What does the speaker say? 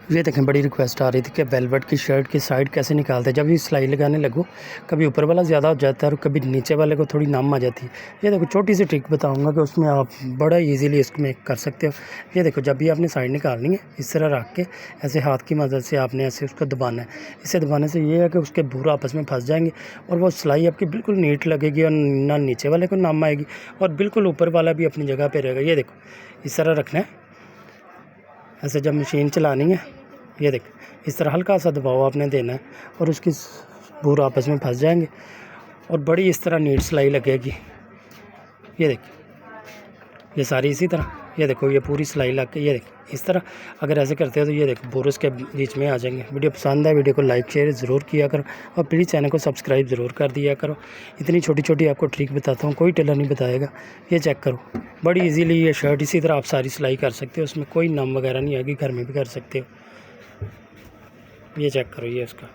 ये देखें, बड़ी रिक्वेस्ट आ रही थी कि वेलवेट की शर्ट की साइड कैसे निकालते हैं। जब ये सिलाई लगाने लगो कभी ऊपर वाला ज़्यादा हो जाता है और कभी नीचे वाले को थोड़ी नम आ जाती है। ये देखो, छोटी सी ट्रिक बताऊंगा कि उसमें आप बड़ा इजीली इसमें कर सकते हो। ये देखो, जब भी आपने साइड निकालनी है इस तरह रख के ऐसे हाथ की मदद से आपने ऐसे उसको दबाना है। इसे दबाने से ये है कि उसके भूरा आपस में फंस जाएंगे और वो सिलाई आपकी बिल्कुल नीट लगेगी और ना नीचे वाले को नम आएगी और बिल्कुल ऊपर वाला भी अपनी जगह पर रहेगा। ये देखो, इस तरह रखना है। ऐसे जब मशीन चलानी है, ये देख, इस तरह हल्का सा दबाव आपने देना है और उसकी भूर आपस में फंस जाएंगे और बड़ी इस तरह नीट सिलाई लगेगी। ये देख, ये सारी इसी तरह, ये देखो, ये पूरी सिलाई लग के, ये देख इस तरह अगर ऐसे करते हो तो ये देखो बुरुस के बीच में आ जाएंगे। वीडियो पसंद है, वीडियो को लाइक शेयर ज़रूर किया करो और प्लीज़ चैनल को सब्सक्राइब ज़रूर कर दिया करो। इतनी छोटी छोटी आपको ट्रिक बताता हूँ, कोई टेलर नहीं बताएगा। ये चेक करो, बड़ी इजीली ये शर्ट इसी तरह आप सारी सिलाई कर सकते हो, उसमें कोई नम वगैरह नहीं आएगी, घर में भी कर सकते हो। ये चेक करो, ये इसका